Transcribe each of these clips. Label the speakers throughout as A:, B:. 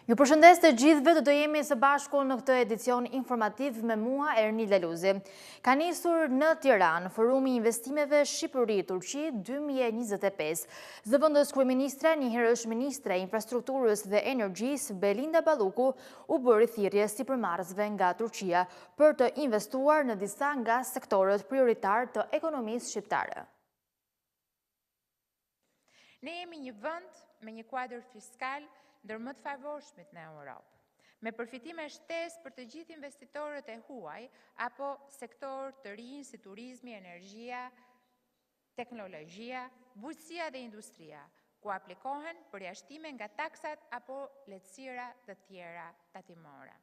A: Ju përshëndes të gjithëve, do jemi së bashku në këtë edicion informativ me mua Ernil Daluzi. Ka nisur në Tiranë Forumi i Investimeve Shqipëri-Turqi 2025. Zëvendës kryeministre, njëherë është ministre e infrastrukturës dhe energjisë Belinda Balluku, u bëri thirrje sipërmarrësve nga Turqia për të investuar në disa nga sektorët prioritar të ekonomisë shqiptare.
B: Ne jemi një vend me një kuadër fiskal ndër më të favorshmit në Europë, me përfitime shtesë për të gjithë investitorët e huaj apo sektor të rinj si turizmi, energjia, teknologjia, bujqësia dhe industria, ku aplikohen përjashtime nga taksat apo lehtësira të tjera tatimore.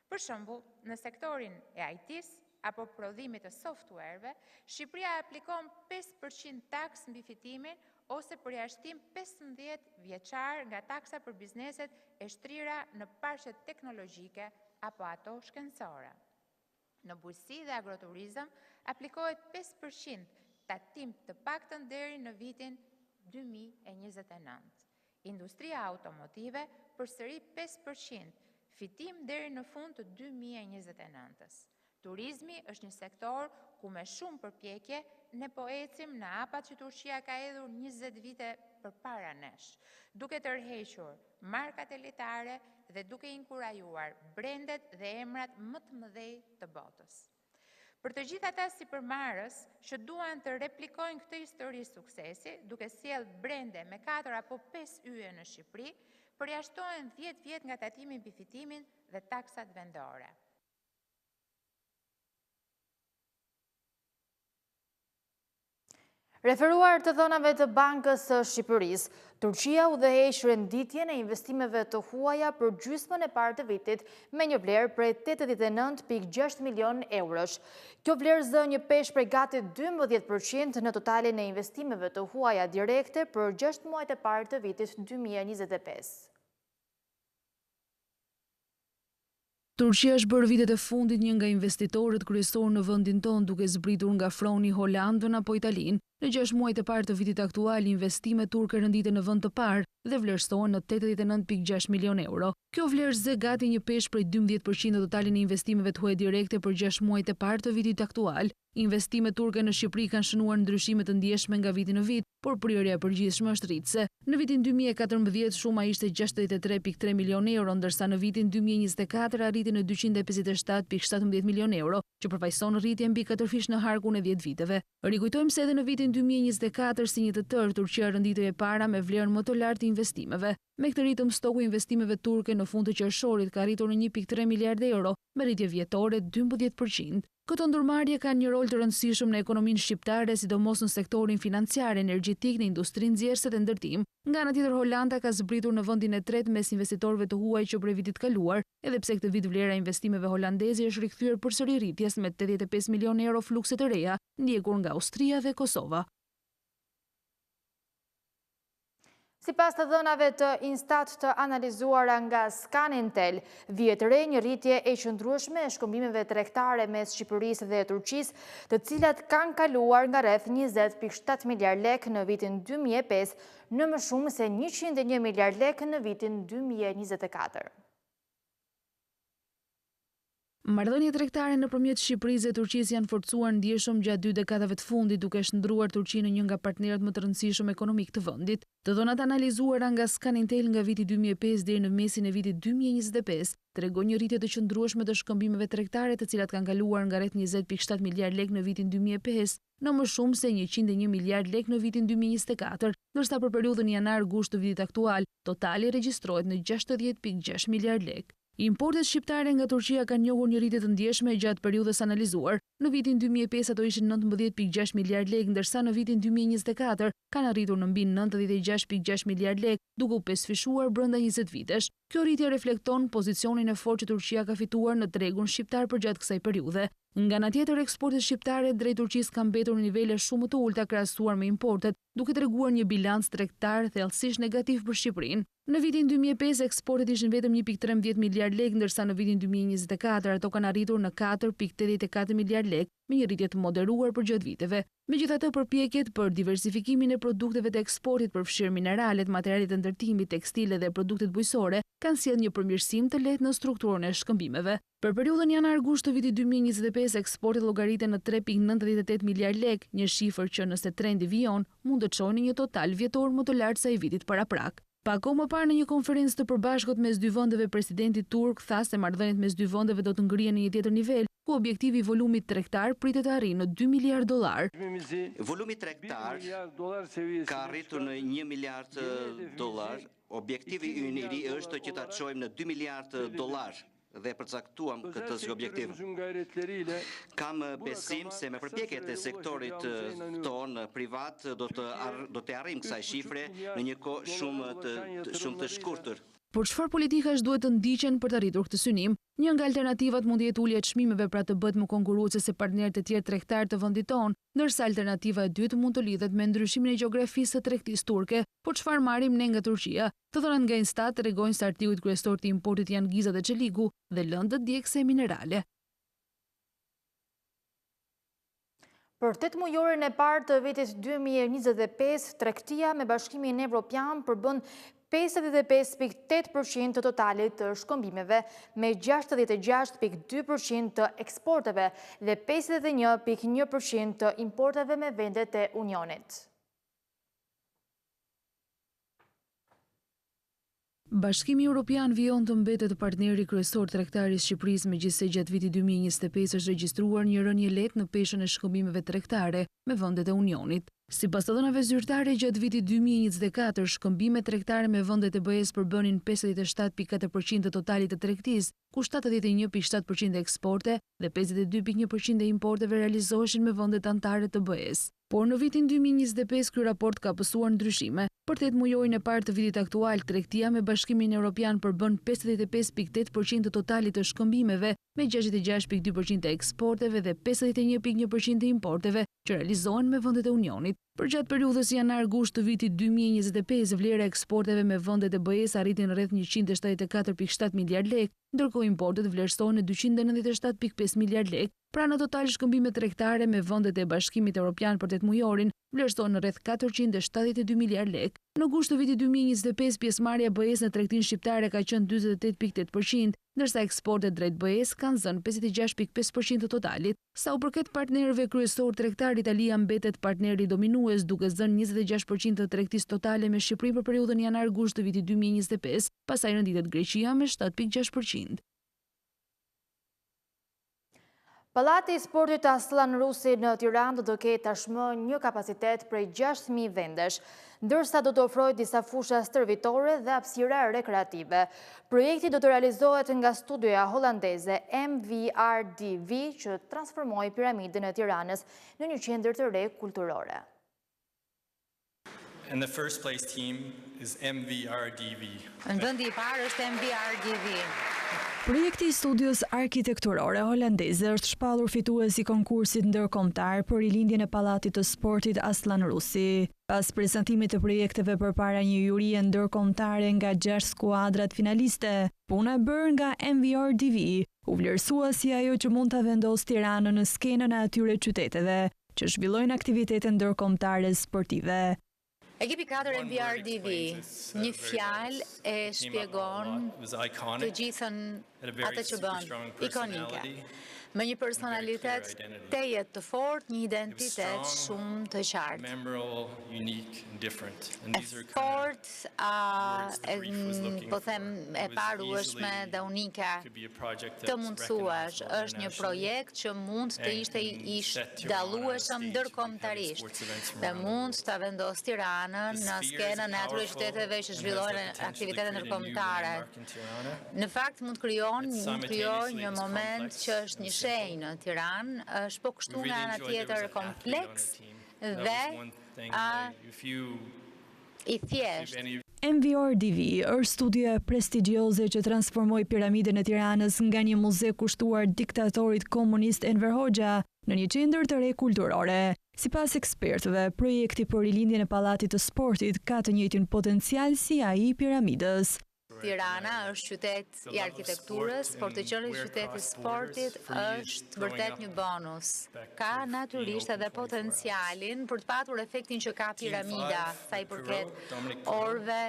B: Për shembull, në sektorin e IT-s apo prodhimit të softwareve, Shqipëria aplikon 5% taksë mbi fitimin ose përjashtim 15 vjeçar nga taksa për bizneset e shtrira në parqet teknologjike apo ato shkencore. Në bujqësi dhe agroturizëm aplikohet 5% tatim të paktën deri në vitin 2029. Industria automotive përsëri 5%, fitim deri në fund të 2029-s. Turizmi është një sektor ku me shumë përpjekje ne po ecim në hapat që Turqia ka hedhur 20 vite përpara nesh, duke tërhequr markat elitare dhe duke inkurajuar brendet dhe emrat më të mëdhej të botës. Për të gjithë ata sipërmarrës që duan të replikojnë këtë histori suksesi, duke sjellë brende me 4 apo 5 yje në Shqipëri, përjashtohen 10 vjet nga tatimi mbi fitimin dhe taksat vendore.
A: Referuar të dhënave të Bankës së Shqipërisë, Turqia udhëheq renditjen e investimeve të huaja për gjysmën e parë të vitit me një vlerë prej 89.6 milion eurosh. Kjo vlerë zë një peshë prej gati 12% në totalin e investimeve të huaja direkte për 6 muajt e parë të vitit 2025.
C: Turqia është bërë vitet e fundit një nga investitorët kryesorë në vendin tonë, duke zbritur nga froni Holandën apo Italinë. Në 6 muajt e parë të vitit aktual, investimet turke renditen në vend të parë dhe vlerësohen në 89.6 milion euro. Kjo vlerë zë gati një peshë prej 12% të totalin e investimeve të huaja direkte për 6 muajt e parë të vitit aktual. Investimet turke në Shqipëri kanë shënuar ndryshime të ndjeshme nga viti në vit, por prirja e përgjithshme është rritëse. Në vitin 2014 shuma ishte 63.3 milion euro, ndërsa në vitin 2024 arriti në 257.17 milion euro, që përfaqëson rritje mbi 4 në harkun e 10 viteve. Rikujtojmë se edhe në vitin 2024 si një të tërë, Turqia renditoi e para me vlerën më të lartë të investimeve. Me këtë ritëm, stoku i investimeve turke në fund të qershorit ka arritur në 1.3 miliard euro, me rritje vjetore 12%. Këto ndërmarrje kanë një rol të rëndësishëm në ekonominë shqiptare, sidomos në sektorin financiar, energjetik, në industrinë nxjerrëse dhe ndërtim. Nga ana tjetër, Holanda ka zbritur në vendin e tretë mes investitorëve të huaj që prej vitit kaluar, edhe pse këtë vit vlera e investimeve holandeze është rikthyer përsëri rritjes me 85 milion euro flukse të reja, ndjekur nga Austria dhe Kosova.
A: Sipas të dhënave të Instat të analizuara nga Scanintel, vihet re një rritje e qëndrueshme e shkëmbimeve tregtare mes Shqipërisë dhe Turqisë, të cilat kanë kaluar nga rreth 20.7 miliard lek në vitin 2005 në më shumë se 101 miliard lek në vitin 2024.
C: Marrëdhëniet tregtare nëpërmjet Shqipërisë dhe Turqisë janë forcuar ndjeshëm gjatë 2 dekadave të fundit, duke shndruar Turqinë në një nga partnerët më të rëndësishëm ekonomik të vendit. Të dhënat analizuara nga Scanintel nga viti 2005 deri në mesin e vitit 2025 tregojnë një rritje të qëndrueshme të shkëmbimeve tregtare, të cilat kanë kaluar nga rreth 20.7 miliard lek në vitin 2005 në më shumë se 101 miliard lek në vitin 2024, ndërsa për periudhën janar-gusht të vitit aktual, totali regjistrohet në 60.6 miliard lek. Importet shqiptare nga Turqia kanë njohur një rritje të ndjeshme gjatë periudhës analizuar. Në vitin 2005 ato ishin 19.6 miliard lek, ndërsa në vitin 2024 kanë arritur në mbi 96.6 miliard lek, duke u pesëfishuar brenda 20 vitesh. Kjo rritje reflekton pozicionin e fortë që Turqia ka fituar në tregun shqiptar përgjatë kësaj periudhe. Nga ana tjetër, eksportet shqiptare drejt Turqisë kanë mbetur në nivele shumë të ulta krahasuar me importet, duke treguar një bilanc tregtar thellësisht negativ për Shqipërinë. Në vitin 2005 eksportet ishin vetëm 1.13 miliard lek, ndërsa në vitin 2024 ato kanë arritur në 4.84 miliard lek, me një rritje të moderuar për gjatë viteve. Megjithatë, përpjekjet për diversifikimin e produkteve të eksportit përfshirë mineralet, materialet e ndërtimit, tekstile dhe produktet bujqësore, kanë sjellë një përmirësim të lehtë në strukturën e shkëmbimeve. Për periudhën janar-gusht të vitit 2025, eksportet llogariten në 3.98 miliard lek, një shifër që nëse trendi vijon, mund të çojë në një total vjetor më të lartë se i vitit paraprak. Pak kohë më parë në një konferencë të përbashkët mes dy vendeve, presidenti turk tha se marrëdhëniet mes dy vendeve do të ngrihen në një tjetër nivel, ku objektivi i volumit tregtar pritet të arrijë në $2 miliard.
D: Volumi tregtar ka arritur në $1 miliard. Objektivi ynë i ri është që ta çojmë në $2 miliard dhe përcaktuam këtë si objektiv. Kam besim se me përpjekjet e sektorit ton privat do të arrijmë kësaj shifre në një kohë shumë të shkurtër.
C: Por çfarë politikash duhet të ndiqen për të arritur këtë synim? Një nga alternativat mund të jetë ulja e çmimeve pra të bëhet më konkurruese se partnerët e tjerë tregtar të vendit tonë, ndërsa alternativa e dytë mund të lidhet me ndryshimin e gjeografisë së tregtisë turke. Por çfarë marrim ne nga Turqia? Të dhënat nga Instat tregojnë se artikuit kryesor të importit janë gizat e çeliku dhe lëndët djegëse minerale.
A: Për 8 mujorin e parë të vitit 2025, tregtia me Bashkimin Evropian përbën 55.8% të totalit të shkëmbimeve, me 66.2% të eksporteve dhe 51.1% të importeve me vendet e Unionit.
C: Bashkimi Evropian vijon të mbetet partneri kryesor tregtar i Shqipërisë, megjithëse gjatë vitit 2025 është regjistruar një rënje lehtë në peshën e shkëmbimeve tregtare me vendet e Unionit. Sipas të dhënave zyrtare, gjatë vitit 2024, shkëmbimet tregtare me vendet e BE-s përbënin 57.4% të totalit të tregtisë, ku 71.7% e eksporte dhe 52.1% e importeve realizoheshin me vendet anëtare të BE-s. Por në vitin 2025 ky raport ka pësuar ndryshime. Për 8 mujorin e parë të vitit aktual, tregtia me Bashkimin Evropian përbën 55.8% të totalit të shkëmbimeve, me 66.2% të eksporteve dhe 51.1% të importeve që realizohen me vendet e Unionit. Për gjatë periudhës janar-gusht të vitit 2025, vlera e eksporteve me vendet e BE-s arritin rreth 174.7 miliard lek, ndërkohë importet vlerësohen në 297.5 miliard lek. Pra në total shkëmbimet tregtare me vendet e Bashkimit Evropian për 8 mujorin vlerësohen në rreth 472 miliard lek. Në gusht të vitit 2025, pjesëmarrja e BE-s në tregtinë shqiptare ka qenë 48.8%, ndërsa eksportet drejt BE-s kanë zënë 56.5% të totalit. Sa u përket partnerëve kryesor tregtar, Italia mbetet partneri dominues duke zënë 26% të tregtisë totale me Shqipërinë për periudhën janar-gusht të vitit 2025, pastaj renditet Greqia me 7.6%.
A: Pallati i Sportit Aslan Rusi në Tiranë do të ketë tashmë një kapacitet prej 6.000 vendesh, ndërsa do të ofrojë disa fusha stërvitore dhe hapësira rekreative. Projekti do të realizohet nga studioja holandeze MVRDV, që transformoi piramidën e Tiranës në një qendër të re kulturore.
E: And the first place team is MVRDV.
F: Në vendi i parë është MVRDV.
G: Projekti i studios arkitekturore holandeze është shpallur fitues i konkursit ndërkombëtar për rilindjen e Pallatit të Sportit Aslan Rusi. Pas prezantimit të projekteve përpara një jurie ndërkombëtare nga 6 skuadrat finaliste, puna e bërë nga MVRDV u vlerësua si ajo që mund ta vendosë Tiranën në skenën e atyre qyteteve që zhvillojnë aktivitete ndërkombëtare sportive.
F: Ekipi 4 MVRDV, një fjalë e shpjegon të gjithën atë që bën, ikonike. Me një personalitet tejet të fortë, një identitet shumë të qartë. E fortë, po them e parueshme dhe unike, të mundësuash, është një projekt që mund të ishte i dallueshëm ndërkombëtarisht dhe mund të vendos Tiranën në skenën e atyre qyteteve që zhvillojnë aktivitete ndërkombëtare. Në fakt mund të krijojë një moment që është një shenjë në Tiranë, është po kështu nga ana tjetër kompleks dhe i thjeshtë.
G: MVRDV është studio prestigjioze që transformoi piramidën e Tiranës nga një muze kushtuar diktatorit komunist Enver Hoxha në një qendër të re kulturore. Sipas ekspertëve, projekti për rilindjen e pallatit të sportit ka të njëjtin potencial si ai i piramidës.
F: Tirana është qytet i arkitekturës, por të qenë qytet i sportit është vërtet një bonus. Ka natyrisht edhe potencialin për të patur efektin që ka piramida, sa i përket orëve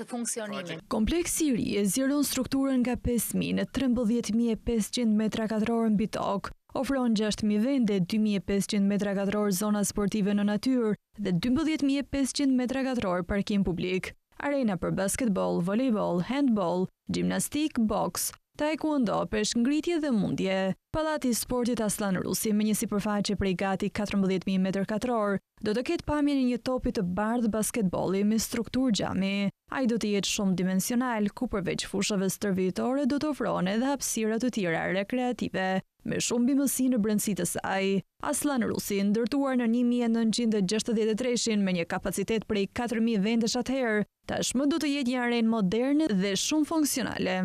F: të funksionimit.
G: Kompleksi i ri e zgjeron strukturën nga 5.000 në 13.500 metra katror mbi tokë. Ofron 6.000 vende, 2.500 metra katror zona sportive në natyrë dhe 12.500 metra katror parkim publik. Arena për basketbol, volejbol, handbol, gjimnastik, boks, taekwondo, peshkngritje dhe mundje. Pallati i sportit Aslan Rusi me një sipërfaqe prej gati 14.000 m2 do të ketë pamjen e një topi të bardhë basketbolli me strukturë xhami. Ai do të jetë shumë dimensional, ku përveç fushave stërvitore do të ofron edhe hapësira të tjera rekreative, me shumë bimësi në brendësitë të saj. Aslan Rusi, ndërtuar në 1963 me një kapacitet prej 4.000 vendesh atëherë, tashmë do të jetë një arenë moderne dhe shumë funksionale.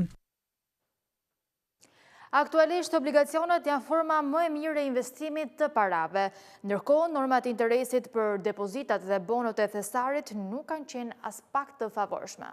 A: Aktualisht, obligacionet janë forma më e mirë e investimit të parave, ndërkohë normat interesit për depozitat dhe bonot e thesarit nuk kanë qenë as pak të favorshme.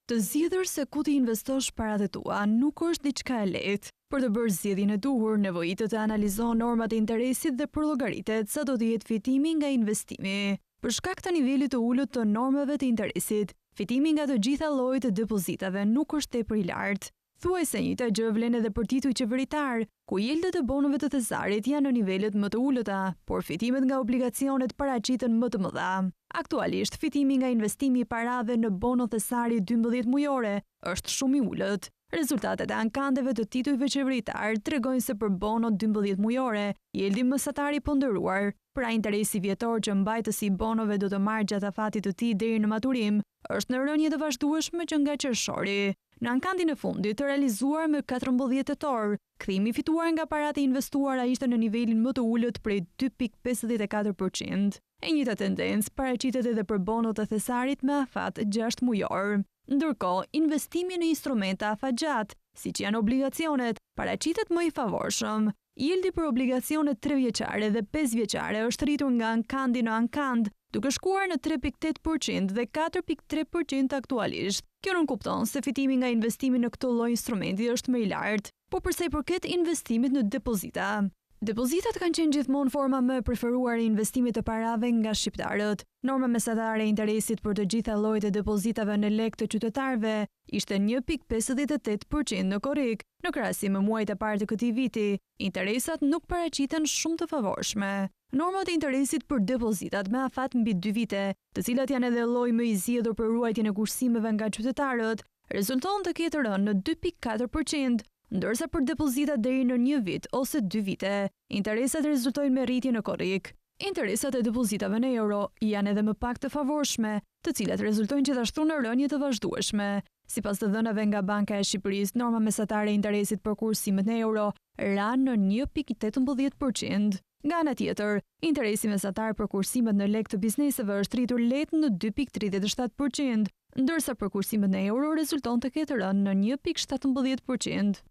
G: Të zgjedhur se ku të investosh paratë tua nuk është diçka e lehtë. Për të bërë zgjedhjen e duhur, nevojitet të analizon normat e interesit dhe përllogaritet sa do të jetë fitimi nga investimi. Për shkak të nivelit të ulët të normave të interesit, fitimi nga të gjitha llojet e depozitave nuk është tepër i lartë. Thuajse njëjta gjë vlen edhe për tituj qeveritar, ku yieldët e bonove të thesarit janë në nivelet më të ulëta, por fitimet nga obligacionet paraqiten më të mëdha. Aktualisht, fitimi nga investimi i parave në bono thesari 12 mujore është shumë i ulët. Rezultatet e ankandeve të titujve qeveritar tregojnë se për bono 12 mujore, yieldi mesatar i ponderuar, pra interesi vjetor që mbajtësi i bonove do të marrë gjatë afatit të tij deri në maturim, është në rënje të vazhdueshme që nga qershori. Në ankandin e fundit të realizuar me 14 tetor, kthimi fituar nga paratë investuara ishte në nivelin më të ulët prej 2.54%. E njëjta tendencë paraqitet edhe për bonot e thesarit me afat 6 mujor. Ndërkohë, investimi në instrumenta afatgjat, siç janë obligacionet, paraqitet më i favorshëm. Yieldi për obligacionet 3 vjeçare dhe 5 vjeçare është rritur nga ankandi në ankand, duke shkuar në 3.8% dhe 4.3% aktualisht. Kjo nuk kupton se fitimi nga investimi në këtë lloj instrumenti është më i lartë, por përsa i përket investimit në depozita. Depozitat kanë qenë gjithmonë forma më e preferuar e investimit të parave nga shqiptarët. Norma mesatare e interesit për të gjitha llojet e depozitave në lek të qytetarëve ishte 1.58% në korrik. Në krahasim me muajt e parë të këtij viti, interesat nuk paraqiten shumë të favorshme. Normat e interesit për depozitat me afat mbi 2 vite, të cilat janë edhe lloji më i zgjedhur për ruajtjen e kushtimeve nga qytetarët, rezulton të ketë rënë në 2.4%, ndërsa për depozitat deri në 1 vit ose 2 vite, interesat rezultojnë me rritje në korrik. Interesat e depozitave në euro janë edhe më pak të favorshme, të cilat rezultojnë gjithashtu në rënje të vazhdueshme. Sipas të dhënave nga Banka e Shqipërisë, norma mesatare e interesit për kursimet në euro ranë në 1.18%. Nga ana tjetër, interesi mesatar për kursimet në lek të bizneseve është rritur lehtë në 2.37%, ndërsa për kursimet në euro rezulton të ketë rënë në 1.17%.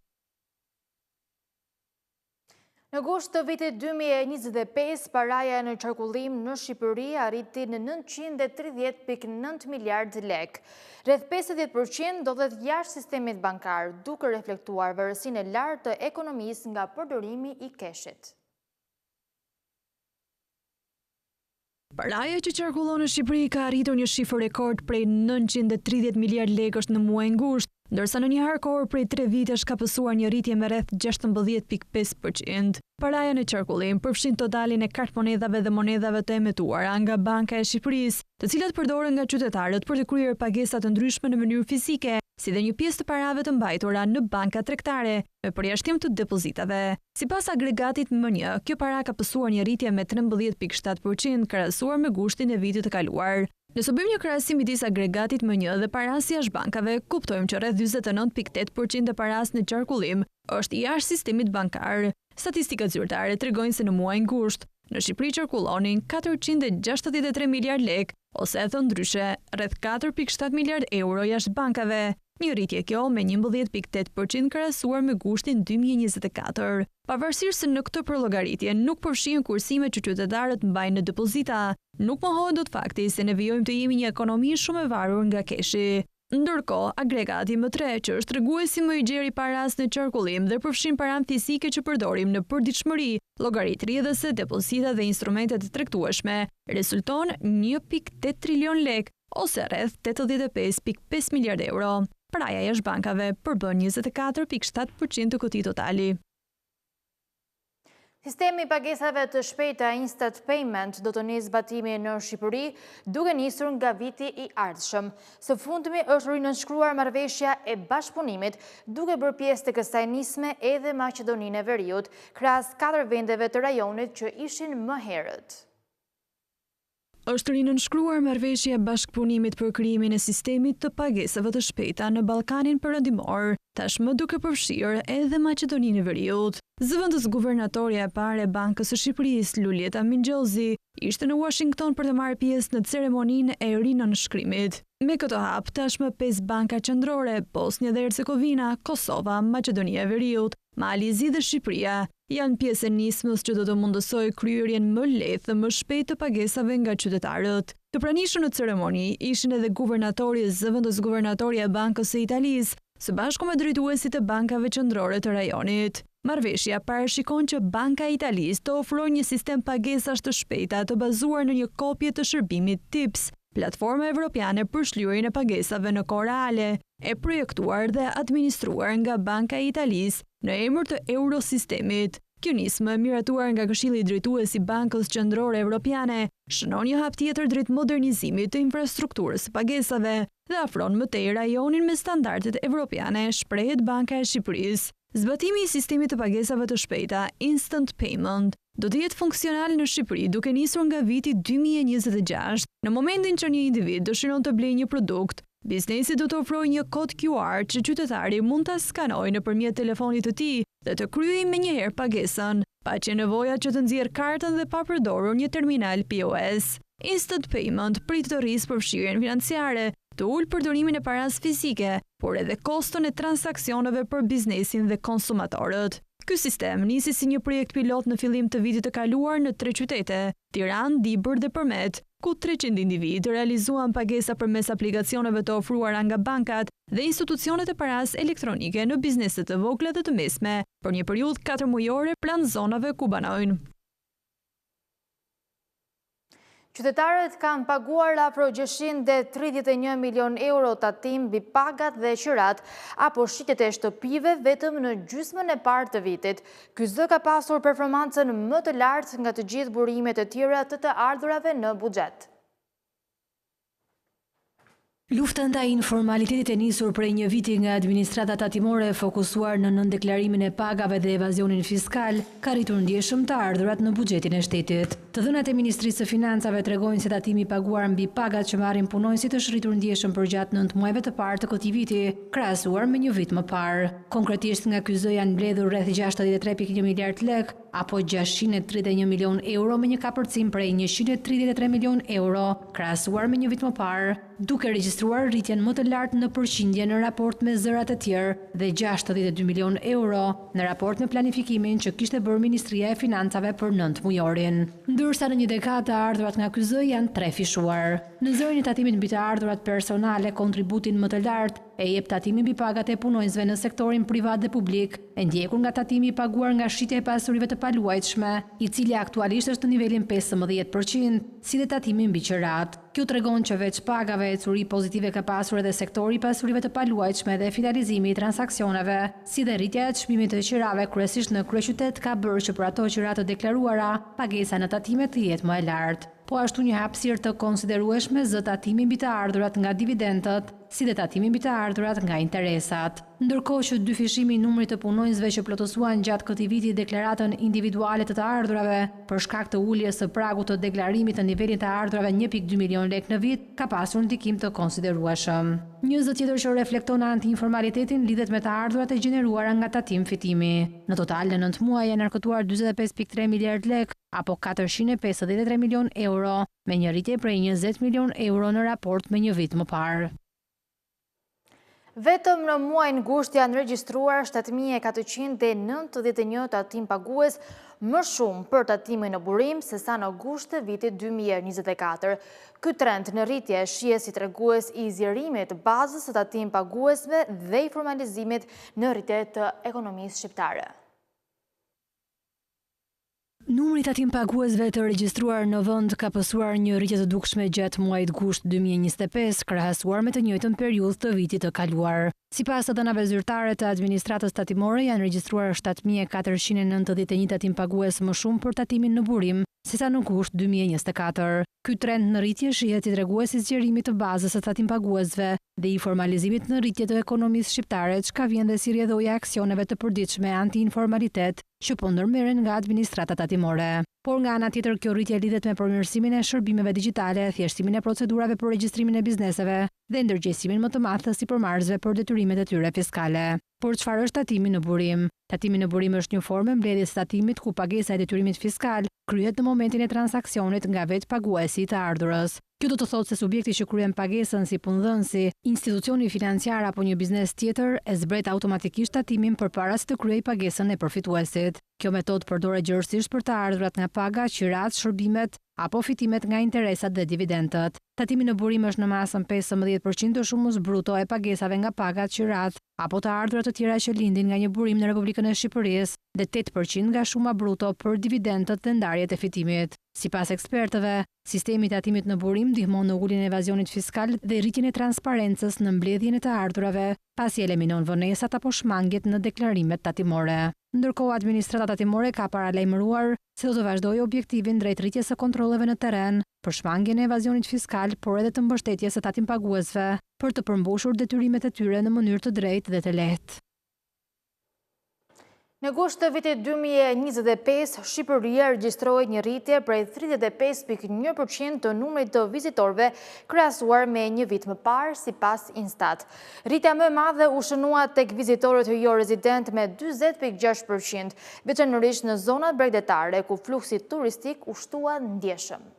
A: Në gusht të vitit 2025, paraja në qarkullim në Shqipëri arriti në 930.9 miliard lek. Rreth 50% ndodhet jashtë sistemit bankar, duke reflektuar vërësinë e lartë të ekonomisë nga përdorimi i keshit.
G: Paraja që qarkullon në Shqipëri ka arritur një shifër rekord prej 930 miliard lekësh në muajin gusht, ndërsa në një harkor prej 3 vitesh ka pësuar një rritje me rreth 16.5%. Paraja në qarkullim përfshin totalin e kartmonedhave dhe monedhave të emetuara nga Banka e Shqipërisë, të cilat përdoren nga qytetarët për të kryer pagesa të ndryshme në mënyrë fizike, si dhe një pjesë të parave të mbajtura në banka tregtare, me përjashtim të depozitave. Sipas agregatit M1, kjo para ka pësuar një rritje me 13.7% krahasuar me gushtin e vitit të kaluar. Nëse bëjmë një krahasim midis agregatit M1 dhe paras jashtë bankave, kuptojmë që rreth 49.8% e paras në qarkullim është jashtë sistemit bankar. Statistikat zyrtare tregojnë se në muajin gusht, në Shqipëri qarkullonin 463 miliard lek, ose e thënë ndryshe, rreth 4,7 miliard euro jashtë bankave. Një rritje kjo me 11,8% krahasuar me gushtin 2024. Pavarësisht se në këtë përllogaritje nuk përfshihen kursimet që qytetarët mbajnë në depozita, nuk mohohet dot fakti se nevojojmë të jemi një ekonomi shumë e varur nga keshi. Ndërkohë, agregati M3, që është treguesi më i gjerë i paras në qarkullim dhe përfshin paranë fizike që përdorim në përditshmëri, llogarit rrjedhëse, depozita dhe instrumentet e tregtueshme, rezulton 1,8 trilion lek, ose rreth 85,5 miliard euro. Paraja jashtë bankave përbën 24,7% të këtij totali.
A: Sistemi pagesave të shpejta Instant Payment do të nisë zbatimi në Shqipëri duke nisur nga viti i ardhshëm. Së fundmi është rinënshkruar marrëveshja e bashkëpunimit duke bërë pjesë të kësaj nisme edhe Maqedoninë e Veriut, krahas 4 vendeve të rajonit që ishin më herët.
G: Është rinënshkruar marrëveshja e bashkëpunimit për krijimin e sistemit të pagesave të shpejta në Ballkanin Perëndimor, tashmë duke përfshirë edhe Maqedoninë e Veriut. Zëvendës guvernatorja e parë e Bankës së Shqipërisë, Lulieta Mingjozi, ishte në Washington për të marrë pjesë në ceremoninë e rinënshkrimit. Me këtë hap, tashmë 5 banka qendrore, Bosnia dhe Hercegovina, Kosova, Maqedonia e Veriut, Mali dhe Shqipëria, janë pjesë e nismës që do të mundësoj kryerjen më lehtë dhe më shpejt të pagesave nga qytetarët. Të pranishëm në ceremoni ishin edhe guvernatori e zëvendës guvernatorja e Bankës së Italisë, së bashku me drejtuesit e bankave qendrore të rajonit. Marrëveshja parashikon që Banka e Italisë të ofrojë një sistem pagesash të shpejta të bazuar në një kopje të shërbimit TIPS, platforma evropiane për shlyerjen e pagesave në kohë reale, e projektuar dhe administruar nga Banka e Italisë në emër të Eurosistemit. Kjo nismë, miratuar nga Këshilli Drejtues i Bankës Qendrore Evropiane, shënon një hap tjetër drejt modernizimit të infrastrukturës së pagesave dhe afron më tej rajonin me standardet evropiane, shprehet Banka e Shqipërisë. Zbatimi i sistemit të pagesave të shpejta, Instant Payment, do të jetë funksional në Shqipëri duke nisur nga viti 2026. Në momentin që një individ dëshiron të blejë një produkt, biznesi do të ofrojë një kod QR që qytetari mund ta skanojë nëpërmjet telefonit të tij dhe të kryejë menjëherë pagesën, pa që nevoja që të nxjerrë kartën dhe pa përdorur një terminal POS. Instant Payment prit të rrisë përfshirjen financiare, të ulë përdorimin e paras fizike, por edhe koston e transaksioneve për biznesin dhe konsumatorët. Ky sistem nisi si një projekt pilot në fillim të vitit të kaluar në 3 qytete, Tiranë, Dibër dhe Përmet, ku 300 individ realizuan pagesa përmes aplikacioneve të ofruara nga bankat dhe institucionet e paras elektronike në bizneset të vogla dhe të mesme, për një periudhë 4 mujore pranë zonave ku banojnë.
A: Qytetarët kanë paguar afro 631 milion euro tatim mbi pagat dhe qirat apo shitjet e shtëpive vetëm në gjysmën e parë të vitit. Ky zë ka pasur performancën më të lartë nga të gjithë burimet e tjera të ardhurave në buxhet.
H: Lufta ndaj informalitetit e nisur prej një viti nga administrata tatimore fokusuar në nëndeklarimin e pagave dhe evazionin fiskal, ka rritur ndjeshëm të ardhurat në buxhetin e shtetit. Të dhënat e Ministrisë së Financave tregojnë se tatimi paguar mbi pagat që marrin punonësit është rritur ndjeshëm për gjatë 9 muajve të parë të këtij viti, krahasuar me një vit më parë. Konkretisht nga ky zë janë mbledhur rreth 63.1 miliard lek, apo 631 milion euro me një kapërcim prej 133 milion euro, krahasuar me një vit më parë, duke regjistruar rritjen më të lartë në përqindje në raport me zërat e tjerë dhe 62 milion euro në raport me planifikimin që kishte bërë Ministria e Financave për 9 mujorin. Ndërsa në një dekadë të ardhurat nga ky zë janë 3 fishuar. Në zërin e tatimit mbi të ardhurat personale, kontributin më të lartë e jep tatimi mbi pagat e punonjësve në sektorin privat dhe publik, e ndjekur nga tatimi i paguar nga shitja e pasurive të paluajtshme, i cili aktualisht është në nivelin 15%, si dhe tatimi mbi qirat. Kjo tregon që veç pagave, ecuri pozitive ka pasur edhe sektori i pasurive të paluajtshme dhe finalizimi i transaksioneve, si dhe rritja e çmimit të qirave kryesisht në kryeqytet ka bërë që për ato qira të deklaruara, pagesa në tatime të jetë më e lartë. Po ashtu një hapësirë të konsiderueshme zë tatimi mbi të ardhurat nga dividendët, si dhe tatimi mbi të ardhurat nga interesat. Ndërkohë që 2 fishimi i numrit të punonjësve që plotësuan gjatë këtij viti deklaratën individuale të ardhurave për shkak të uljes së pragut të deklarimit të nivelit të ardhurave 1.2 milion lek në vit, ka pasur ndikim të konsiderueshëm. Një zë tjetër që reflekton anti-informalitetin lidhet me të ardhurat e gjeneruara nga tatim fitimi. Në total në 9 muaj janë argëtuar 45.3 miliard lek, apo 453 milion euro, me një rritje prej 20 milion euro në raport me një vit më parë.
A: Vetëm në muajin gusht janë regjistruar 7.491 tatim pagues, më shumë për tatimin në burim se sa në gusht të vitit 2024. Ky trend në rritje shihet si tregues i zgjerimit të bazës së tatim paguesve dhe i formalizimit në rritje të ekonomisë shqiptare.
H: Numri tatim paguesve të regjistruar në vend ka pasur një rritje të dukshme gjatë muajit gusht 2025, krahasuar me të njëjtën periudhë të vitit të kaluar. Sipas të dhënave zyrtare të administratës tatimore, janë regjistruar 7.491 tatim pagues më shumë për tatimin në burim sesa në gusht 2024. Ky trend në rritje shihet si tregues i zgjerimit të bazës së tatim paguesve dhe i formalizimit në rritje të ekonomisë shqiptare, çka vjen dhe si rrjedhoja e aksioneve të përditshme anti-informalitet që po ndërmerren nga administrata tatimore. Por nga ana tjetër, kjo rritje lidhet me përmirësimin e shërbimeve digjitale, thjeshtimin e procedurave për regjistrimin e bizneseve dhe ndërgjegjësimin më të madh të sipërmarrësve për detyrimet e tyre fiskale. Por çfarë është tatimi në burim? Tatimi në burim është një formë mbledhjes së tatimit ku pagesa e detyrimit fiskal kryhet në momentin e transaksionit nga vetë paguesi i të ardhurës. Kjo do të thotë se subjekti që kryen pagesën si punëdhënësi, institucioni financiar apo një biznes tjetër e zbret automatikisht tatimin përpara se të kryejë pagesën e përfituesit. Kjo metodë përdoret gjërësisht për të ardhurat nga paga, qirat, shërbimet apo fitimet nga interesat dhe dividendët. Tatimi në burim është në masën 15% të shumës bruto e pagesave nga pagat, qirat apo të ardhurat të tjera që lindin nga një burim në Republikën e Shqipërisë dhe 8% nga shuma bruto për dividendët dhe ndarjet e fitimit. Sipas ekspertëve, sistemi i tatimit në burim ndihmon në uljen e evazionit fiskal dhe rritjen e transparencës në mbledhjen e të ardhurave, pasi eliminon vonesat apo shmangjet në deklarimet tatimore. Ndërkohë, administrata tatimore ka paralajmëruar se do të vazhdojë objektivin drejt rritjes së kontrolleve në terren për shmangjen e evazionit fiskal, por edhe të mbështetjes së tatim paguesve për të përmbushur detyrimet e tyre në mënyrë të drejtë dhe të lehtë.
A: Në gusht të vitit 2025, Shqipëria regjistroi një rritje prej 35.1% të numrit të vizitorëve krahasuar me një vit më parë sipas Instat. Rritja më e madhe u shënua tek vizitorët jo rezident me 40.6%, veçanërisht në zonat bregdetare ku fluksi turistik u shtua ndjeshëm.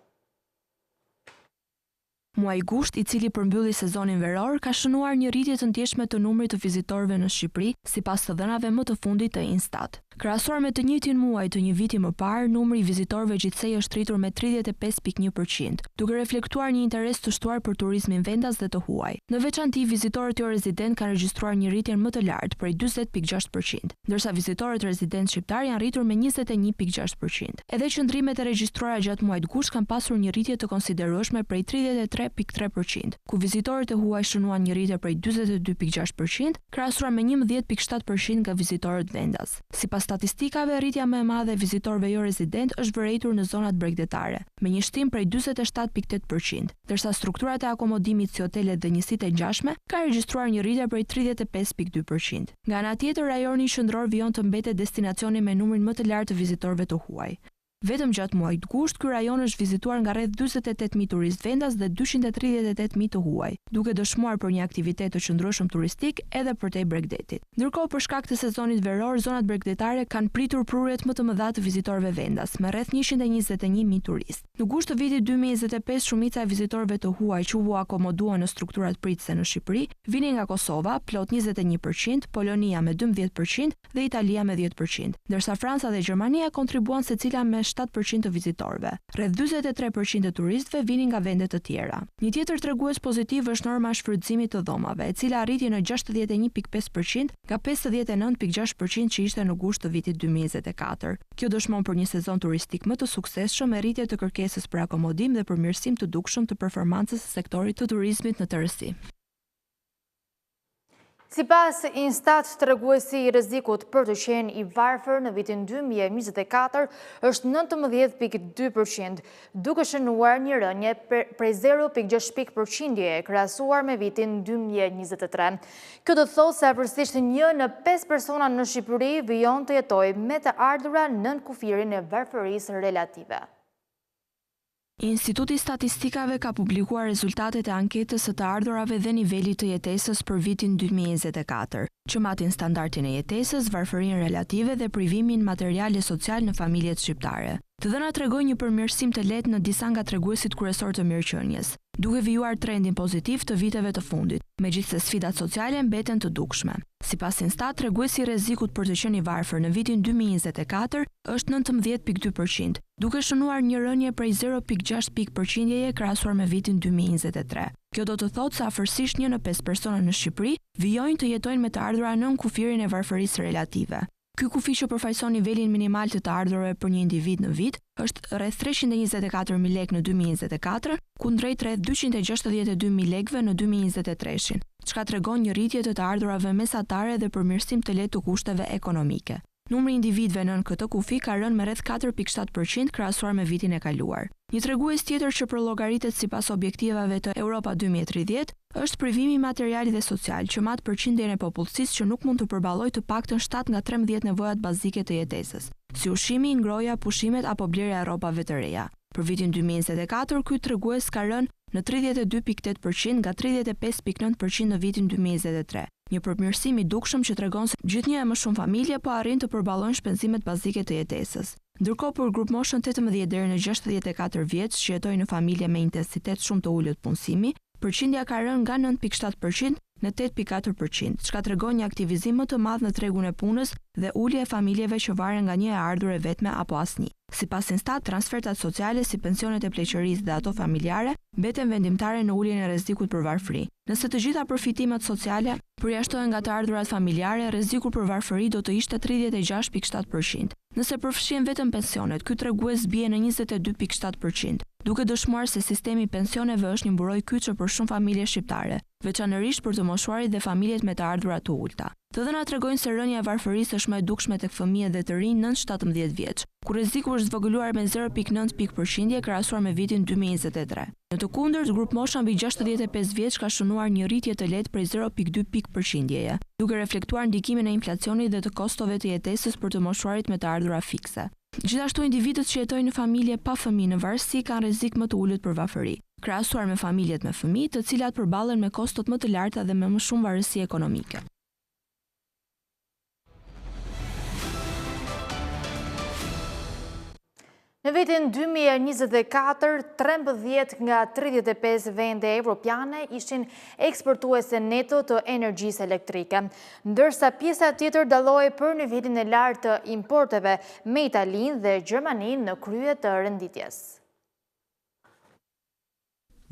I: Muaji gusht, i cili përmbylli sezonin veror, ka shënuar një rritje të ndjeshme të numrit të vizitorëve në Shqipëri, sipas të dhënave më të fundit të Instat. Krahasuar me të njëjtin muaj të një viti më parë, numri i vizitorëve gjithsej është rritur me 35.1%, duke reflektuar një interes të shtuar për turizmin vendas dhe të huaj. Në veçanti, vizitorët jo rezident kanë regjistruar një rritje më të lartë, prej 40.6%, ndërsa vizitorët rezident shqiptar janë rritur me 21.6%. Edhe qëndrimet e regjistruara gjatë muajit gusht kanë pasur një rritje të konsiderueshme prej 33.3%, ku vizitorët e huaj shënuan një rritje prej 42.6%, krahasuar me 11.7% nga vizitorët vendas. Sipas statistikave, rritja më e madhe e vizitorëve jo rezident është vërejtur në zonat bregdetare, me një shtim prej 47.8%, ndërsa strukturat e akomodimit si hotelet dhe njësitë e ngjashme kanë regjistruar një rritje prej 35.2%. Nga ana tjetër, rajoni qendror vijon të mbetet destinacioni me numrin më të lartë të vizitorëve të huaj. Vetëm gjatë muajit gusht, ky rajon është vizituar nga rreth 48.000 turistë vendas dhe 238.000 të huaj, duke dëshmuar për një aktivitet të qëndrueshëm turistik edhe përtej Bregdetit. Ndërkohë, për shkak të sezonit veror, zonat bregdetare kanë pritur prurjet më të mëdha të vizitorëve vendas, me rreth 121.000 turistë. Në gusht të vitit 2025, shumica e vizitorëve të huaj që u akomoduan në strukturat pritëse në Shqipëri vinin nga Kosova, plot 21%, Polonia me 12% dhe Italia me 10%, ndërsa Franca dhe Gjermania kontribuan secila me 7% të vizitorëve. Rreth 43% të turistëve vinin nga vende të tjera. Një tjetër tregues pozitiv është norma e shfrytëzimit të dhomave, e cila arriti në 61.5% nga 59.6% që ishte në gusht të vitit 2024. Kjo dëshmon për një sezon turistik më të suksesshëm me rritje të kërkesës për akomodim dhe përmirësim të dukshëm të performancës së sektorit të turizmit në tërësi.
A: Sipas Instat, treguesi i rrezikut për të qenë i varfër në vitin 2024 është 19.2%, duke shënuar një rënje prej 0.6% krahasuar me vitin 2023. Kjo do të thotë se afërsisht 1 në 5 persona në Shqipëri vijon të jetojë me të ardhura nën kufirin e varfërisë relative.
I: Instituti Statistikave ka publikuar rezultatet e anketës së të ardhurave dhe nivelit të jetesës për vitin 2024, që matin standardin e jetesës, varfërinë relative dhe privimin materiale social në familjet shqiptare. Të dhënat tregojnë një përmirësim të lehtë në disa nga treguesit kryesor të mirëqenies, duke vijuar trendin pozitiv të viteve të fundit, megjithse sfidat sociale mbeten të dukshme. Sipas Instat, treguesi i rrezikut për të qenë i varfër në vitin 2024 është 19.2%, duke shënuar një rënje prej 0.6 pikë përqindjeje krahasuar me vitin 2023. Kjo do të thotë se afërsisht 1 në 5 persona në Shqipëri vijojnë të jetojnë me të ardhura nën kufirin e varfërisë relative. Ky kufi që përfaqëson nivelin minimal të ardhurave për një individ në vit është rreth 324.000 lekë në 2024, kundrejt rreth 262.000 lekëve në 2023, çka tregon një rritje të ardhurave mesatare dhe përmirësim të lehtë të kushteve ekonomike. Numri i individëve nën këtë kufi ka rënë me rreth 4.7% krahasuar me vitin e kaluar. Një tregues tjetër që përllogaritet sipas objektivave të Europa 2030 është privimi material dhe social, që mat përqindjen e popullsisë që nuk mund të përballojë të paktën 7 nga 13 nevojat bazike të jetesës, si ushqimi, ngroja, pushimet apo blerja e rropave të reja. Për vitin 2024, ky tregues ka rënë në 32.8% nga 35.9% në vitin 2023. Një përmirësim i dukshëm që tregon se gjithnjë e më shumë familje po arrin të përballojnë shpenzimet bazike të jetesës. Ndërkohë për grup moshën 18 deri në 64 vjeç që jetojnë në familje me intensitet shumë të ulët punësimi, përqindja ka rënë nga 9.7% në 8.4%, çka tregon një aktivizim më të madh në tregun e punës dhe ulje e familjeve që varen nga një e ardhur e vetme apo asnjë. Sipas Instat, transfertat sociale si pensionet e pleqërisë dhe ato familjare mbeten vendimtare në uljen e rrezikut për varfëri. Nëse të gjitha përfitimet sociale përjashtohen nga të ardhurat familjare, rreziku për varfëri do të ishte 36.7%. Nëse përfshihen vetëm pensionet, ky tregues bie në 22.7%, duke dëshmuar se sistemi i pensioneve është një mburojë kyçe për shumë familje shqiptare, veçanërisht për të moshuarit dhe familjet me të ardhura të ulta. Të dhënat tregojnë se rënja e varfërisë është më e dukshme tek fëmijët dhe të rinj nën 17 vjeç, ku rreziku është zvogëluar me 0.9 pikë përqindje krahasuar me vitin 2023. Në të kundërt, grup mosha mbi 65 vjeç ka shënuar një rritje të lehtë prej 0.2 pikë përqindjeje, duke reflektuar ndikimin e inflacionit dhe të kostove të jetesës për të moshuarit me të ardhura fikse. Gjithashtu, individët që jetojnë në familje pa fëmijë në varësi kanë rrezik më të ulët për varfëri, krahasuar me familjet me fëmijë, të cilat përballen me kostot më të larta dhe me më shumë varësi ekonomike.
A: Në vitin 2024, 13 nga 35 vende evropiane ishin eksportuese neto të energjisë elektrike, ndërsa pjesa tjetër dalloi për nivelin e lartë të importeve me Italinë dhe Gjermaninë në krye të renditjes.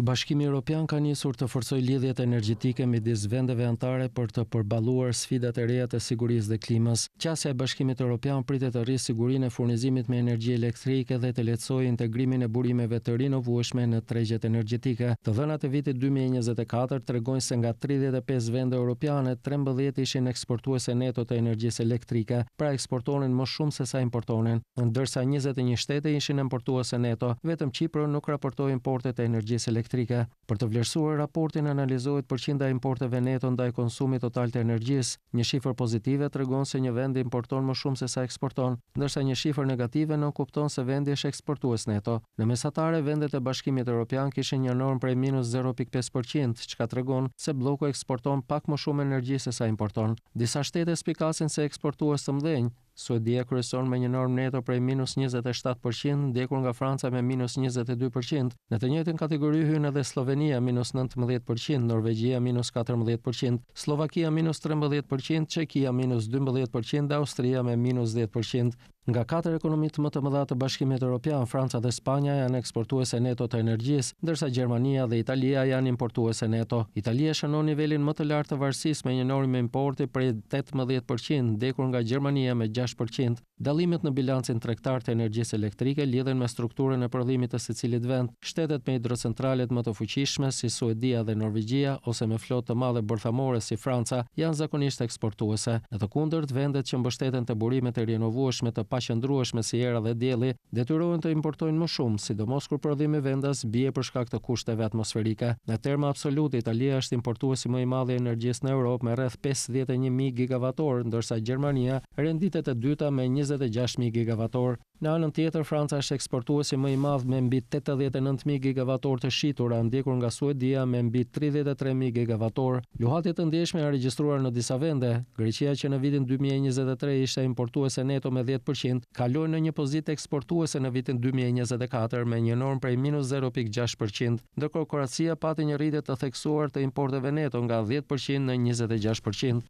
J: Bashkimi Evropian ka nisur të forcojë lidhjet energjetike midis vendeve anëtare për të përballuar sfidat e reja të sigurisë dhe klimës. Qasja e Bashkimit Evropian pritet të rrisë sigurinë e furnizimit me energji elektrike dhe të lehtësojë integrimin e burimeve të rinovueshme në tregjet energjetike. Të dhënat e vitit 2024 tregojnë se nga 35 vende europiane, 13 ishin eksportuese neto të energjisë elektrike, pra eksportonin më shumë se sa importonin, ndërsa 21 shtete ishin importuese neto, vetëm Kipri nuk raportoi importet e energjisë elektrike. Për të vlerësuar raportin analizohet përqindja e importeve neto ndaj konsumit total të energjisë. Një shifër pozitive tregon se një vend importon më shumë se sa eksporton, ndërsa një shifër negative nënkupton se vendi është eksportues neto. Në mesatare, vendet e Bashkimit Evropian kishin një normë prej minus 0.5%, çka tregon se bloku eksporton pak më shumë energji se sa importon. Disa shtete spikasin se eksportues të mëdhenj. Suedia kryeson me një normë neto prej minus 27%, ndjekur nga Franca me minus 22%. Në të njëjtën kategori hyn edhe Slovenia minus 19%, Norvegjia minus 14%, Slovakia minus 13%, Çekia minus 12% dhe Austria me minus 10%. Nga 4 ekonomitë më të mëdha të Bashkimit Evropian, Franca dhe Spanja janë eksportuese neto të energjisë, ndërsa Gjermania dhe Italia janë importuese neto. Italia shënon nivelin më të lartë të varësisë me një normë importi prej 18%, ndjekur nga Gjermania me 6%. Dallimet në bilancin tregtar të energjisë elektrike lidhen me strukturën e prodhimit të secilit vend. Shtetet me hidrocentralet më të fuqishme si Suedia dhe Norvegjia ose me flotë të madhe bërthamore si Franca janë zakonisht eksportuese. Në të kundërt, vendet që mbështeten te burimet e rinovueshme të paqëndrueshme si era dhe dielli detyrohen të importojnë më shumë, sidomos kur prodhimi vendas bie për shkak të kushteve atmosferike. Në terma absolut, Italia është importuesi më i madh i energjisë në Europë me rreth 51.000 gigavator, ndërsa Gjermania renditet e dyta me 26.000 gigavator. Në anën tjetër, Franca është eksportuesi më i madh me mbi 89.000 gigavator të shitura, ndjekur nga Suedia me mbi 33.000 gigavator. Luhatje të ndjeshme janë regjistruar në disa vende. Greqia, që në vitin 2023 ishte importuese neto me 10%, kaloi në një pozitë eksportuese në vitin 2024 me një normë prej -0.6%, ndërkohë Kroacia pati një rritje të theksuar të importeve neto nga 10% në 26%.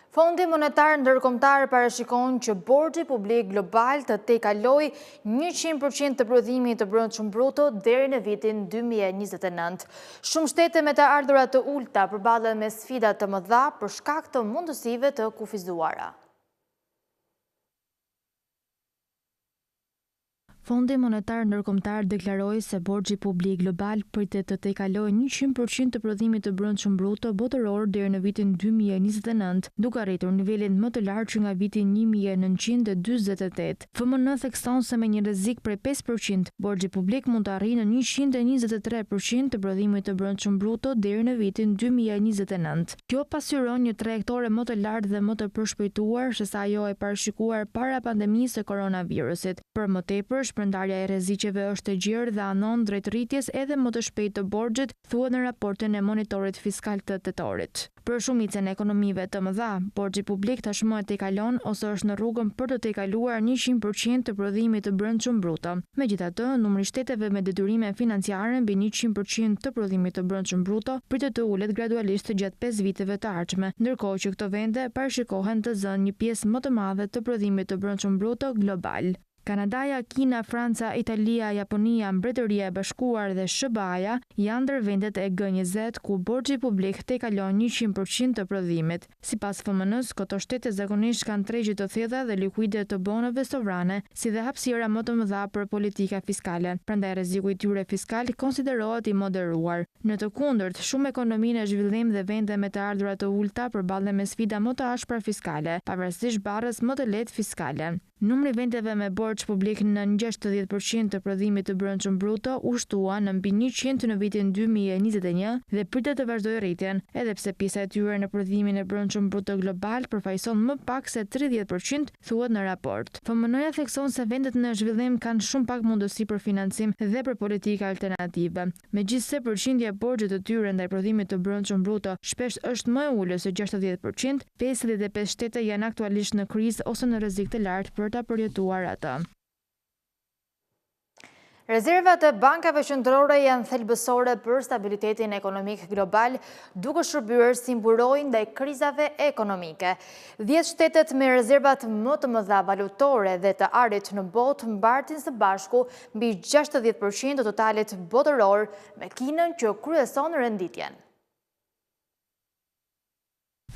A: Fondi Monetar Ndërkombëtar parashikon që borxhi publik global të tejkalojë 100% të prodhimit të brendshëm bruto deri në vitin 2029. Shumë shtete me të ardhura të ulta përballen me sfida të mëdha për shkak të mundësive të kufizuara.
C: Fondi Monetar Ndërkombëtar deklaroi se borxhi publik global pritet të tejkalojë 100% të prodhimit të brendshëm bruto botëror deri në vitin 2029, duke arritur nivelin më të lartë që nga viti 1948. FMN thekson se me një rrezik prej 5%, borxhi publik mund të arrijë në 123% të prodhimit të brendshëm bruto deri në vitin 2029. Kjo pasqyron një trajektore më të lartë dhe më të përshpejtuar se sa ajo e parashikuar para pandemisë së koronavirusit. Për më tepër, shpërndarja e rreziqeve është e gjerë dhe anon drejt rritjes edhe më të shpejtë të borxhit, thuhet në raportin e monitorit fiskal të tetorit. Për shumicën e ekonomive të mëdha, borxhi publik tashmë e tejkalon ose është në rrugën për të tejkaluar 100% të prodhimit të brendshëm bruto. Megjithatë, numri i shteteve me detyrime financiare mbi 100% të prodhimit të brendshëm bruto pritet të ulet gradualisht gjatë 5 viteve të ardhshme, ndërkohë që këto vende parashikohen të zënë një pjesë më të madhe të prodhimit të brendshëm bruto global. Kanadaja, Kina, Franca, Italia, Japonia, Mbretëria e Bashkuar dhe SBA-ja janë ndër vendet e G20 ku borxhi publik tejkalon 100% të prodhimit. Sipas FMN-s, këto shtete zakonisht kanë tregje të thella dhe likuide të bonave sovrane, si dhe hapësira më të mëdha për politika fiskale. Prandaj rreziku i tyre fiskal konsiderohet i moderuar. Në të kundërt, shumë ekonomi në zhvillim dhe vende me të ardhura të ulta përballen me sfida më të ashpra fiskale, pavarësisht barrës më të lehtë fiskale. Numri vendeve me borxh publik në 60% të prodhimit të brendshëm bruto u shtua në mbi 100 në vitin 2021 dhe pritet të vazhdojë rritjen, edhe pse pjesa e tyre në prodhimin e brendshëm bruto global përfaqëson më pak se 30%, thuhet në raport. FMN-ja thekson se vendet në zhvillim kanë shumë pak mundësi për financim dhe për politika alternative. Megjithse përqindja e borxhit të tyre ndaj prodhimit të brendshëm bruto shpesh është më e ulur se 60%, 55 shtete janë aktualisht në krizë ose në rrezik të lartë për ta përjetuar atë.
A: Rezervat e bankave qendrore janë thelbësore për stabilitetin ekonomik global, duke shërbyer si mburojë ndaj krizave ekonomike. 10 shtetet me rezervat më të mëdha valutore dhe të arit në botë mbartin së bashku mbi 60% të totalit botëror, me Kinën që kryeson renditjen.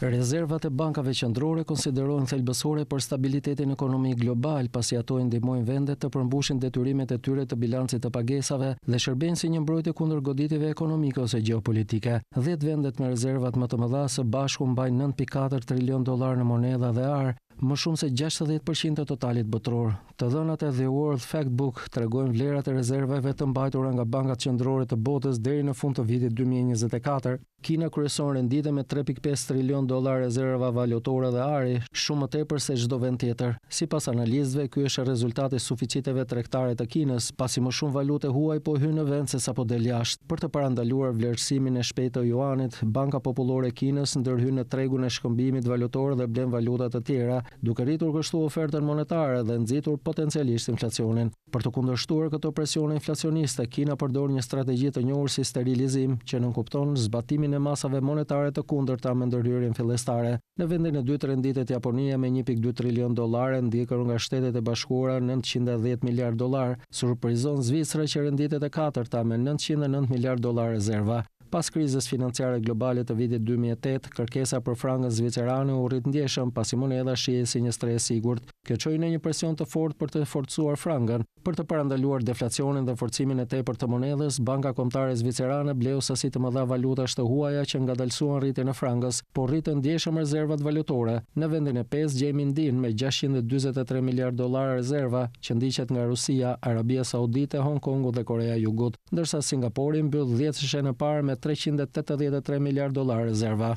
J: Rezervat e bankave qendrore konsiderohen thelbësore për stabilitetin ekonomik global, pasi ato i ndihmojnë vendet të përmbushin detyrimet e tyre të bilancit të pagesave dhe shërbejnë si një mbrojtje kundër goditjeve ekonomike ose gjeopolitike. 10 vendet me rezervat më të mëdha së bashku mbajnë $9.4 trilion në monedha dhe ar, më shumë se 60% të totalit botëror. Të dhënat e The World Factbook tregojnë vlerat e rezervave të mbajtura nga bankat qendrore të botës deri në fund të vitit 2024. Kina kryeson rendite me $3.5 trilion rezerva valutore dhe ari, shumë më tepër se çdo vend tjetër. Sipas analistëve, ky është rezultati i suficiteve tregtare të Kinës, pasi më shumë valute huaj po hyn në vend se sa po del jashtë. Për të parandaluar vlerësimin e shpejtë të juanit, Banka Popullore e Kinës ndërhyn në tregun e shkëmbimit valutor dhe blen valuta të tjera, duke rritur kështu ofertën monetare dhe nxitur potencialisht inflacionin. Për të kundërshtuar këto presione inflacioniste, Kina përdor një strategji të njohur si sterilizim, që nënkupton zbatimin e masave monetare të kundërta me ndërhyrjen fillestare. Në vendin e dytë renditet Japonia me $1.2 trilion, ndjekur nga Shtetet e Bashkuara $910 miliard, surprizon Zvicra që renditet e katërta me $909 miliard rezerva. Pas krizës financiare globale të vitit 2008, kërkesa për frangën zvicerane u rrit ndjeshëm pasi monedha shihej si një stres sigurt. Kjo çoi në një presion të fortë për të forcuar frangën. Për të parandaluar deflacionin dhe forcimin e tepërt të monedhës, Banka Kombëtare Zvicerane bleu sasi të mëdha valutash të huaja që ngadalësuan rritjen e frangës, por rritën ndjeshëm rezervat valutore. Në vendin e 5 gjejmë Indin me $643 miliard rezerva, që ndiqet nga Rusia, Arabia Saudite, Hong Kongu dhe Korea e Jugut, ndërsa Singapuri mbyll 10 shenjën e parë me $383 miliard rezerva.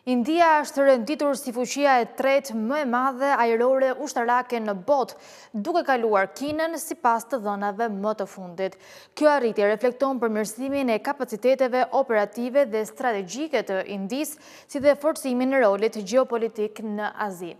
A: India është renditur si fuqia e tretë më e madhe ajrore ushtarake në botë, duke kaluar Kinën sipas të dhënave më të fundit. Kjo arritje reflekton përmirësimin e kapaciteteve operative dhe strategjike të Indisë, si dhe forcimin e rolit gjeopolitik në Azi.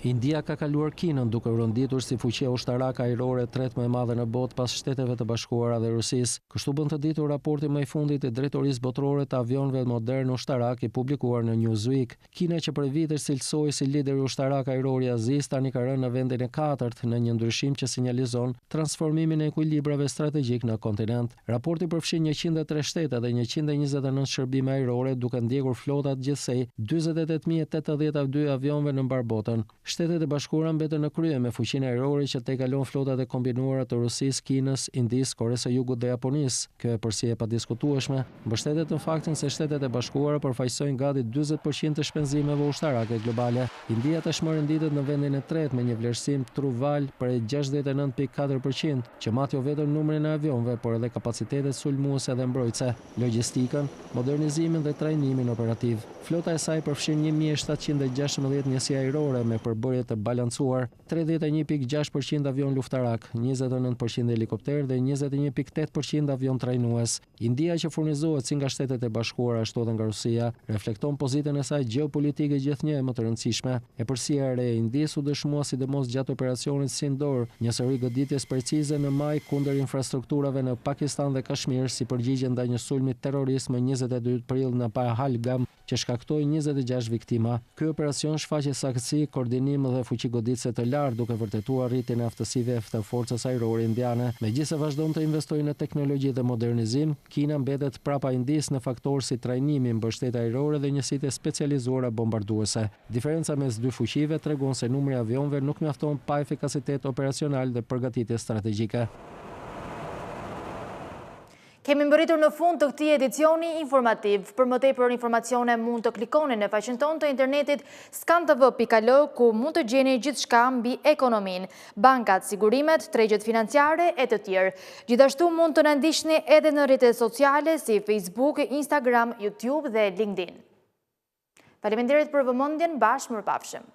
J: India ka kaluar Kinën duke u renditur si fuqia ushtarake ajrore tretë më e madhe në botë pas Shteteve të Bashkuara dhe Rusisë. Kështu bën të ditur raporti më i fundit i Drejtorisë Botërore të Avionëve Modern Ushtarak i publikuar në Newsweek. Kina që prej vitesh cilësohej si lideri ushtarak ajror i Azisë tani ka rënë në vendin e 4 në një ndryshim që sinjalizon transformimin e ekuilibrave strategjik në kontinent. Raporti përfshin 103 shtete dhe 129 shërbime ajrore, duke ndjekur flotat gjithsej 48.082 avionëve në mbar botën. Shtetet e Bashkuara mbeten në krye me fuqinë ajrore që tejkalon flotat e kombinuara të Rusisë, Kinës, Indisë, Koresë së Jugut dhe Japonisë. Kjo e përsi e padiskutueshme mbështetet në faktin se Shtetet e Bashkuara përfaqësojnë gati 40% të shpenzimeve ushtarake globale. India tashmë renditet në vendin e tretë me një vlerësim truval për 69.4%, që mat jo vetëm numrin e avionëve, por edhe kapacitetet sulmuese dhe mbrojtëse, logjistikën, modernizimin dhe trajnimin operativ. Flota e saj përfshin 1716 njësi ajrore me përbërje të balancuar, 31.6% avion luftarak, 29% helikopter dhe 21.8% avion trajnues. India, që furnizohet si nga Shtetet e Bashkuara ashtu edhe nga Rusia, reflekton pozitën e saj gjeopolitike gjithnjë më të rëndësishme. E përsia e re e Indisë u dëshmua sidomos gjatë operacionit Sindor, një seri goditjes precize në maj kundër infrastrukturave në Pakistan dhe Kashmir si përgjigje ndaj një sulmi terrorist më 22 prill në Pahalgam, që shkaktoi 26 viktima. Ky operacion shfaqe saktësi, koordinim dhe fuqi goditëse të lartë, duke vërtetuar rritjen e aftësive të forcës ajrore indiane. Megjithëse vazhdon të investojë në teknologji dhe modernizim, Kina mbetet prapa Indisë në faktorë si trajnimi, mbështetje ajrore dhe njësitë specializuara bombarduese. Diferenca mes dy fuqive tregon se numri i avionëve nuk mjafton pa efikasitet operacional dhe përgatitje strategjike.
A: Kemi mbërritur në fund të këtij edicioni informativ. Për më tepër informacione mund të klikoni në faqen tonë të internetit skantv.al, ku mund të gjeni gjithçka mbi ekonominë, bankat, sigurimet, tregjet financiare e të tjerë. Gjithashtu mund të na ndiqni edhe në rrjetet sociale si Facebook, Instagram, YouTube dhe LinkedIn. Faleminderit për vëmendjen, bashkë mirëpafshim.